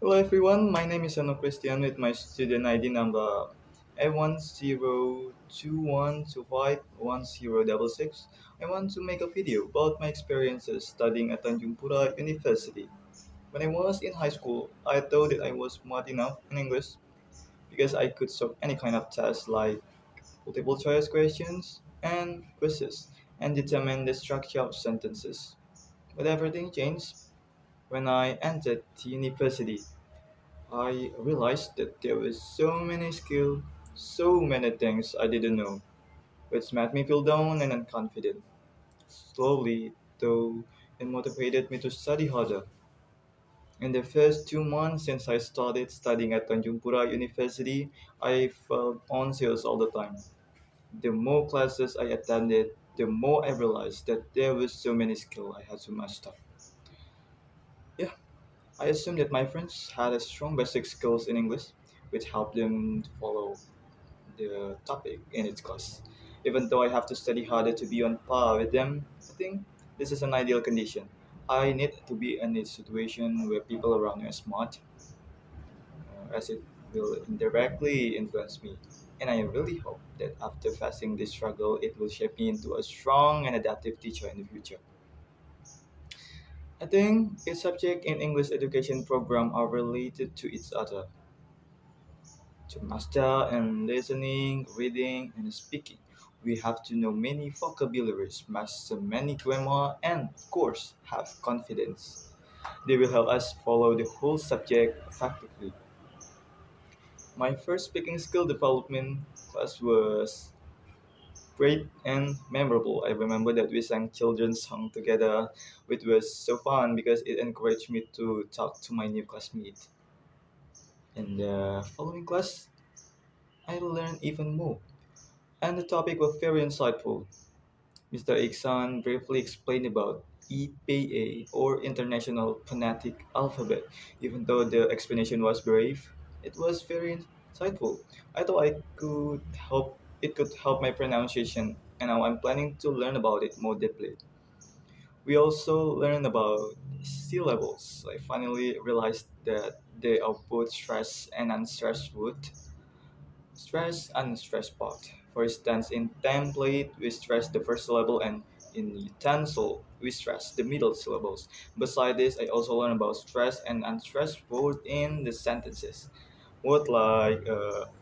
Hello everyone, my name is Zeno Christian with my student ID number F1021251066. I want to make a video about my experiences studying at Tanjungpura University. When I was in high school, I thought that I was smart enough in English because I could solve any kind of test like multiple choice questions and quizzes and determine the structure of sentences. But everything changed when I entered the university. I realized that there were so many skills, so many things I didn't know, which made me feel down and unconfident. Slowly, though, it motivated me to study harder. In the first 2 months since I started studying at Tanjungpura University, I felt anxious all the time. The more classes I attended, the more I realized that there were so many skills I had to master. Yeah, I assumed that my friends had a strong basic skills in English, which helped them to follow the topic in its class. Even though I have to study harder to be on par with them, I think this is an ideal condition. I need to be in a situation where people around me are smart, as it will indirectly influence me. And I really hope that after facing this struggle, it will shape me into a strong and adaptive teacher in the future. I think each subject in English education program are related to each other. To master and listening, reading, and speaking, we have to know many vocabularies, master many grammar, and of course, have confidence. They will help us follow the whole subject effectively. My first speaking skill development class was great and memorable. I remember that we sang children's song together, which was so fun because it encouraged me to talk to my new classmate. In the following class, I learned even more and the topic was very insightful. Mr. Iksan briefly explained about EPA or International Phonetic Alphabet. Even though the explanation was brief, it was very insightful. I thought it could help my pronunciation, and now I'm planning to learn about it more deeply. We also learned about syllables. I finally realized that they are both stressed and unstressed words. Stress and stress part. For instance, in template, we stress the first syllable, and in utensil, we stress the middle syllables. Beside this, I also learned about stress and unstressed word in the sentences. Words like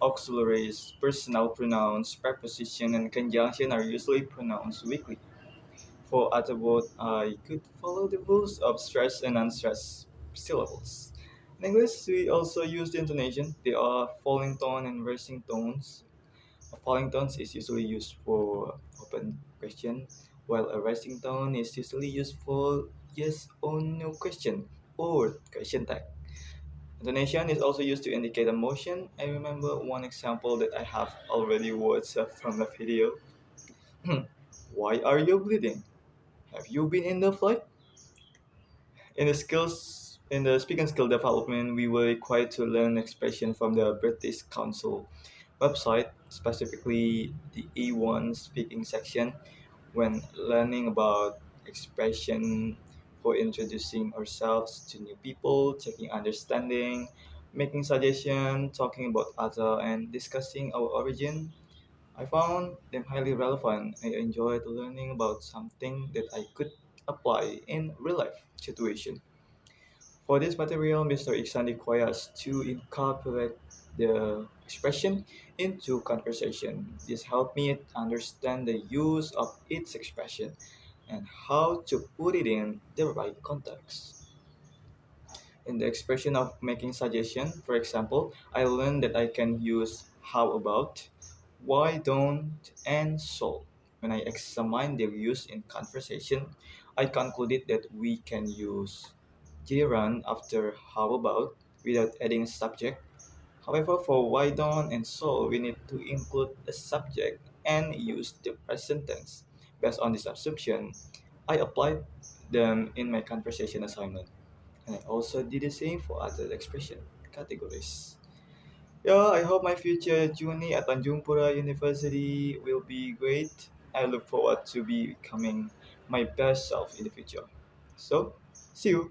auxiliaries, personal pronouns, preposition, and conjunction are usually pronounced weakly. For other words, I could follow the rules of stress and unstressed syllables. In English, we also use the intonation. There are falling tone and rising tones. A falling tone is usually used for open question, while a rising tone is usually used for yes or no question or question tag. Intonation is also used to indicate emotion. I remember one example that I have already watched from the video. Why are you bleeding? Have you been in the flight? In the speaking skill development, we were required to learn expression from the British Council website, specifically the A1 speaking section. When learning about expression for introducing ourselves to new people, checking understanding, making suggestion, talking about other, and discussing our origin, I found them highly relevant. I enjoyed learning about something that I could apply in real life situation. For this material, Mr. Iksan requires to incorporate the expression into conversation. This helped me understand the use of its expression and how to put it in the right context. In the expression of making suggestion, for example, I learned that I can use how about, why don't, and so. When I examined their use in conversation, I concluded that we can use gerund after how about without adding a subject. However, for why don't and so, we need to include a subject and use the present tense. Based on this assumption, I applied them in my conversation assignment. And I also did the same for other expression categories. Yeah, I hope my future journey at Tanjungpura University will be great. I look forward to becoming my best self in the future. So, see you.